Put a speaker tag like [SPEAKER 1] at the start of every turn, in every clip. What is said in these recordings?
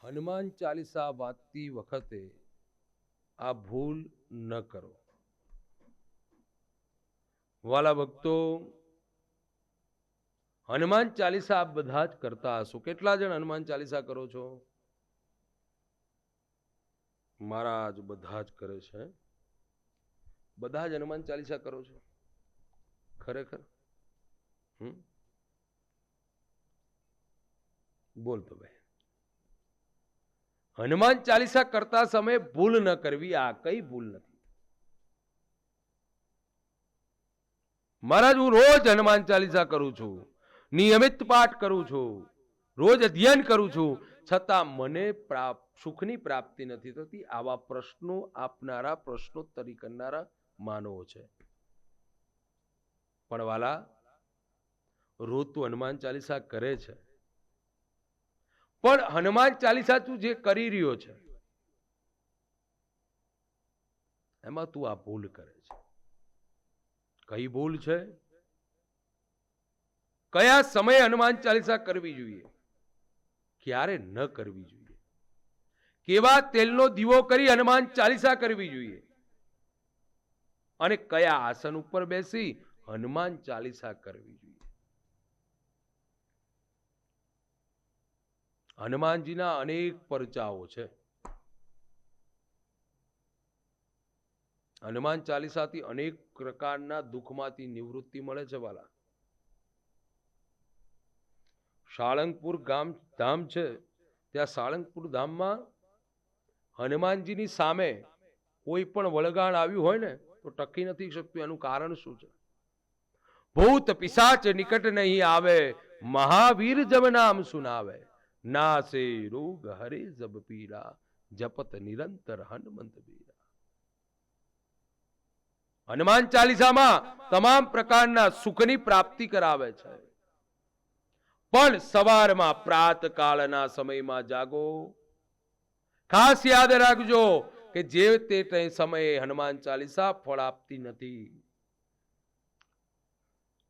[SPEAKER 1] હનુમાન ચાલીસા વાંચતી વખતે આ ભૂલ ન કરો. વાલા ભક્તો, હનુમાન ચાલીસા આપ બધા જ કરતા હશો. કેટલા જણ હનુમાન ચાલીસા કરો છો? મારા જ બધા જ કરે છે. બધા જ હનુમાન ચાલીસા કરો છો ખરેખર? બોલતો ભાઈ. હનુમાન ચાલીસા કરતા સમયે ભૂલ ન કરવી. આ કઈ ભૂલ નથી. મહારાજ, હું રોજ હનુમાન ચાલીસા કરું છું, નિયમિત પાઠ કરું છું, રોજ અધ્યયન કરું છું, છતાં મને સુખની પ્રાપ્તિ નથી થતી. આવા પ્રશ્નો આપનારા, પ્રશ્નોત્તરી કરનારા માનવો છે. પણ વાલા, રોજ તું હનુમાન ચાલીસા કરે છે, પણ હનુમાન ચાલીસા તું જે કરી રહ્યો છે એમાં તું આ ભૂલ કરે છે. કઈ ભૂલ છે? કયા સમયે હનુમાન ચાલીસા કરવી જોઈએ, ક્યારે ન કરવી જોઈએ, કેવા તેલનો દીવો કરી હનુમાન ચાલીસા કરવી જોઈએ, અને કયા આસન ઉપર બેસી હનુમાન ચાલીસા કરવી જોઈએ. હનુમાનજીના અનેક પરચાઓ છે. હનુમાન ચાલીસાથી અનેક પ્રકારના દુઃખમાંથી નિવૃત્તિ મળે છે વાલા. સાળંગપુર ધામ છે, ત્યાં સાળંગપુર ધામમાં હનુમાનજીની સામે કોઈ પણ વળગાણ આવ્યું હોય ને તો ટકી નથી શકતું. એનું કારણ શું છે? ભૂત પિશાચ નિકટ નહીં આવે, મહાવીર જબ નામ સુનાવે, નાસે રોગ હરે જબ પીરા, જપત નિરંતર હનુમંત બીરા. હનુમાન ચાલીસામાં તમામ પ્રકારના સુખની પ્રાપ્તિ કરાવે છે. પણ સવારમાં પ્રાત કાળના સમયમાં જાગો. ખાસ યાદ રાખજો કે જે તે સમયે હનુમાન ચાલીસા ફળ આપતી નથી.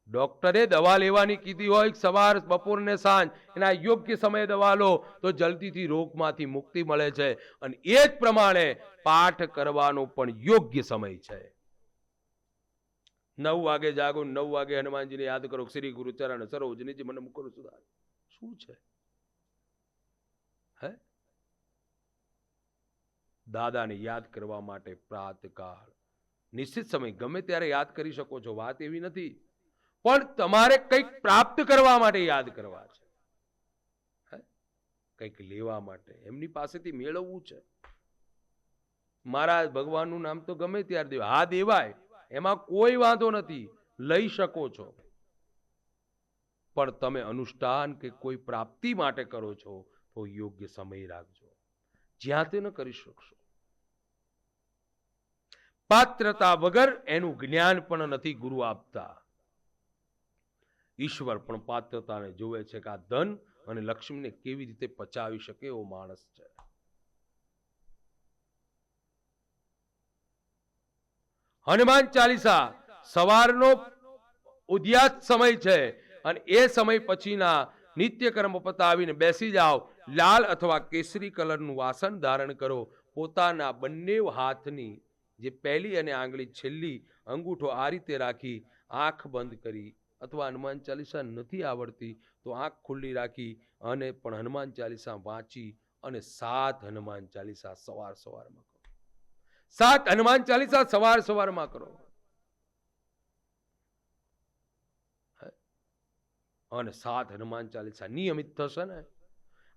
[SPEAKER 1] ડોક્ટરે દવા લેવાની કીધી હોય સવાર, બપોર ને સાંજ, એના યોગ્ય સમયે દવા લો તો જલ્દીથી રોગમાંથી મુક્તિ મળે છે. અને એ જ પ્રમાણે પાઠ કરવાનો પણ યોગ્ય સમય છે. 9 વાગે જાગો, 9 વાગે હનુમાનજીને યાદ કરો. શ્રી ગુરુ ચરણ સરોજ નિજ મન મુકુર સુધાર. શું છે? હે? દાદાને યાદ કરવા માટે પ્રાતકાળ નિશ્ચિત સમય ગમે ત્યારે યાદ કરી શકો છો. વાત એવી નથી, પણ તમારે કંઈક પ્રાપ્ત કરવા માટે યાદ કરવા છે, કંઈક લેવા માટે, એમની પાસેથી મેળવવું છે. મારા ભગવાનનું નામ તો ગમે ત્યારે દેવાય. હા, દેવાય, એમાં કોઈ વાંધો નથી, લઈ શકો છો. પણ તમે અનુષ્ઠાન કે કોઈ પ્રાપ્તિ માટે કરો છો તો યોગ્ય સમય રાખજો, જ્યાં તે ન કરી શકશો. પાત્રતા વગર એનું જ્ઞાન પણ નથી ગુરુ આપતા. ઈશ્વર પણ પાત્રતાને જોવે છે કે આ ધન અને લક્ષ્મીને કેવી રીતે પચાવી શકે એવો માણસ છે. હનુમાન ચાલીસા સવારનો ઉદ્યાત સમય છે, અને એ સમય પછીના નિત્યકર્મ પતાવીને બેસી જાઓ. લાલ અથવા કેસરી કલરનું વાસણ ધારણ કરો. પોતાના બંને હાથની જે પહેલી અને આંગળી છેલ્લી અંગૂઠો આ રીતે રાખી આંખ બંધ કરી, અથવા હનુમાન ચાલીસા નથી આવડતી તો આંખ ખુલ્લી રાખી અને પણ હનુમાન ચાલીસા વાંચી અને 7 હનુમાન ચાલીસા સવારમાં કરો. 7 હનુમાન ચાલીસા સવારમાં કરો. અને 7 હનુમાન ચાલીસા નિયમિત થશે ને,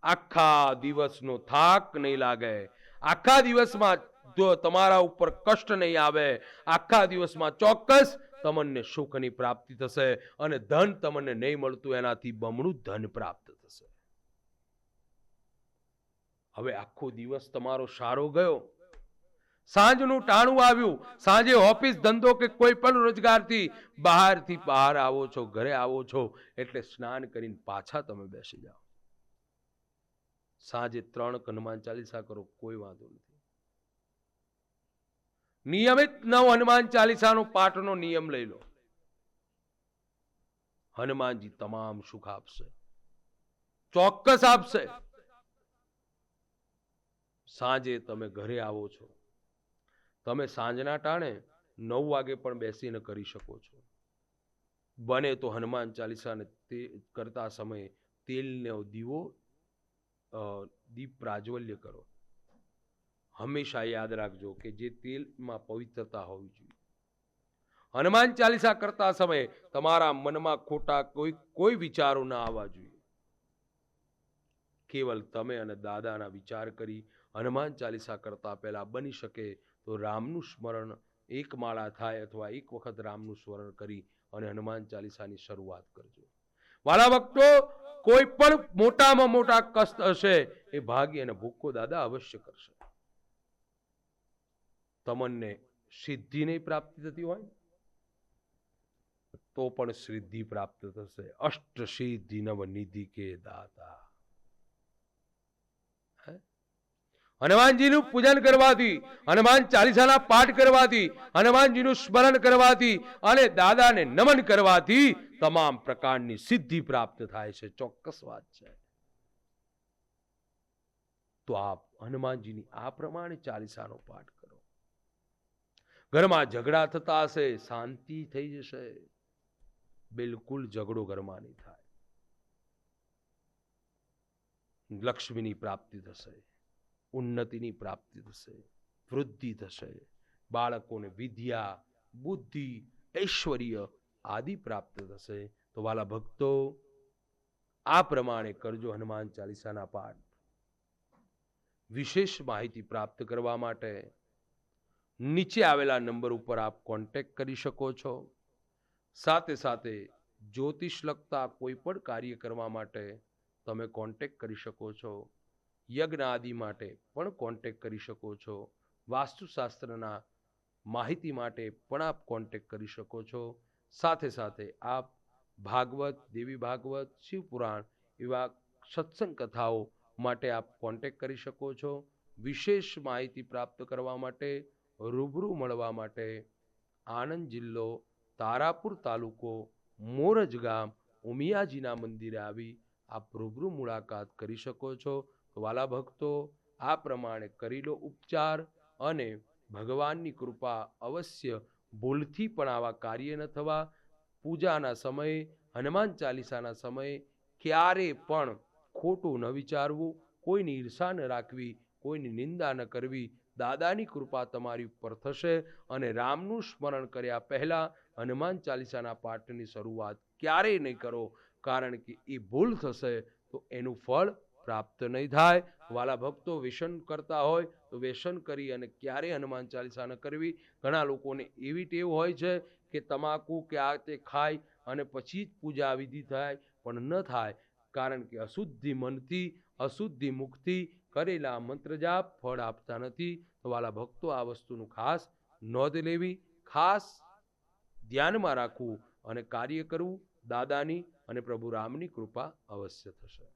[SPEAKER 1] આખા દિવસનો થાક નહીં લાગે, આખા દિવસમાં જો તમારા ઉપર કષ્ટ નહીં આવે, આખા દિવસમાં ચોક્કસ તમને સુખની પ્રાપ્તિ થશે. અને ધન તમને નહીં મળતું એનાથી બમણું ધન પ્રાપ્ત થશે. હવે આખો દિવસ તમારો સારો ગયો, સાંજનું ટાણું આવ્યું, સાંજે ઓફિસ ધંધો કે કોઈ પણ રોજગારથી બહાર આવો છો, ઘરે આવો છો એટલે સ્નાન કરીને પાછા તમે બેસી જાઓ. સાંજે 3 હનુમાન ચાલીસા કરો, કોઈ વાંધો નથી. નિયમિત 9 હનુમાન ચાલીસાનો પાઠનો નિયમ લઈ લો. હનુમાનજી તમામ સુખ આપશે, ચોક્કસ આપશે. સાંજે તમે ઘરે આવો છો, તમે સાંજના ટાણે 9 વાગે પણ બેસીને કરી શકો છો. બને તો હનુમાન ચાલીસાને તે કરતા સમયે તેલનો દીવો દીપ પ્રાજ્વલ્ય કરો. હંમેશા યાદ રાખજો કે જે તેલમાં પવિત્રતા હોવી જોઈએ. હનુમાન ચાલીસા કરતા સમયે તમારા મનમાં ખોટા કોઈ વિચારો ના આવવા જોઈએ. કેવલ તમે અને દાદાના વિચાર કરી હનુમાન ચાલીસા કરતા પહેલા બની શકે તો રામનું સ્મરણ એક માળા થાય અથવા એક વખત રામનું સ્મરણ કરી અને હનુમાન ચાલીસાની શરૂઆત કરજો. વાલા ભક્તો, કોઈ પણ મોટામાં મોટા કષ્ટ હશે એ ભાગી અને ભૂકો દાદા અવશ્ય કરશે. તમને સિદ્ધિ નહીં પ્રાપ્તિ થતી હોય તો પણ સિદ્ધિ પ્રાપ્ત થશે. અષ્ટ સિદ્ધિ નવ નિધિ કે દાતા. હનુમાનજીનું પૂજન કરવાથી, હનુમાન ચાલીસાના પાઠ કરવાથી, હનુમાનજીનું સ્મરણ કરવાથી અને દાદાને નમન કરવાથી તમામ પ્રકારની સિદ્ધિ પ્રાપ્ત થાય છે. ચોક્કસ વાત છે. તો આપ હનુમાનજીની આ પ્રમાણે ચાલીસાનો પાઠ કરો. ઘરમાં ઝઘડા થતા હશે, શાંતિ થઈ જશે. બિલકુલ ઝઘડો ઘરમાં નહીં થાય. લક્ષ્મીની પ્રાપ્તિ થશે, ઉન્નતિની પ્રાપ્તિ થશે, વૃદ્ધિ થશે. બાળકોને વિદ્યા, બુદ્ધિ, ઐશ્વર્ય આદિ પ્રાપ્ત થશે. તો વાલા ભક્તો, આ પ્રમાણે કરજો હનુમાન ચાલીસાના પાઠ. વિશેષ માહિતી પ્રાપ્ત કરવા માટે નીચે આવેલા નંબર ઉપર આપ કોન્ટેક્ટ કરી શકો છો. સાથે સાથે જ્યોતિષ લગતા કોઈ પણ કાર્ય કરવા માટે તમે કોન્ટેક્ટ કરી શકો છો. યજ્ઞ આદિ માટે પણ કોન્ટેક્ટ કરી શકો છો. વાસ્તુશાસ્ત્રના માહિતી માટે પણ આપ કોન્ટેક્ટ કરી શકો છો. સાથે સાથે આપ ભાગવત, દેવી ભાગવત, શિવપુરાણ એવા સત્સંગ કથાઓ માટે આપ કોન્ટેક્ટ કરી શકો છો. વિશેષ માહિતી પ્રાપ્ત કરવા માટે, રૂબરૂ મળવા માટે આણંદ જિલ્લો, તારાપુર તાલુકો, મોરજ ગામ, ઉમિયાજીના મંદિરે આવી આપ રૂબરૂ મુલાકાત કરી શકો છો. તો વાલા ભક્તો, આ પ્રમાણે કરી લો ઉપચાર અને ભગવાનની કૃપા અવશ્ય. ભૂલથી પણ આવા કાર્ય ન થવા. પૂજાના સમયે, હનુમાન ચાલીસાના સમયે ક્યારે પણ ખોટું ન વિચારવું, કોઈની ઈર્ષા ન રાખવી, કોઈની નિંદા ન કરવી. દાદાની કૃપા તમારી ઉપર થશે. અને રામનું સ્મરણ કર્યા પહેલા હનુમાન ચાલીસાના પાઠની શરૂઆત ક્યારેય નહીં કરો, કારણ કે એ ભૂલ થશે તો એનું ફળ પ્રાપ્ત નહીં થાય. વાલા ભક્તો, વ્યસન કરતા હોય તો વ્યસન કરી અને ક્યારેય હનુમાન ચાલીસા ન કરવી. ઘણા લોકોને એવી ટેવ હોય છે કે તમાકુ કે આ તે ખાય અને પછી જ પૂજા વિધિ થાય, પણ ન થાય. કારણ કે અશુદ્ધિ મનથી, અશુદ્ધિ મુખથી કરેલા મંત્ર જાપ ફળ આપતા નથી. તો વાલા ભક્તો, આ વસ્તુનું ખાસ નોંધ લેવી, ખાસ ધ્યાનમાં રાખવું અને કાર્ય કરવું. દાદાની અને પ્રભુ રામની કૃપા અવશ્ય થશે.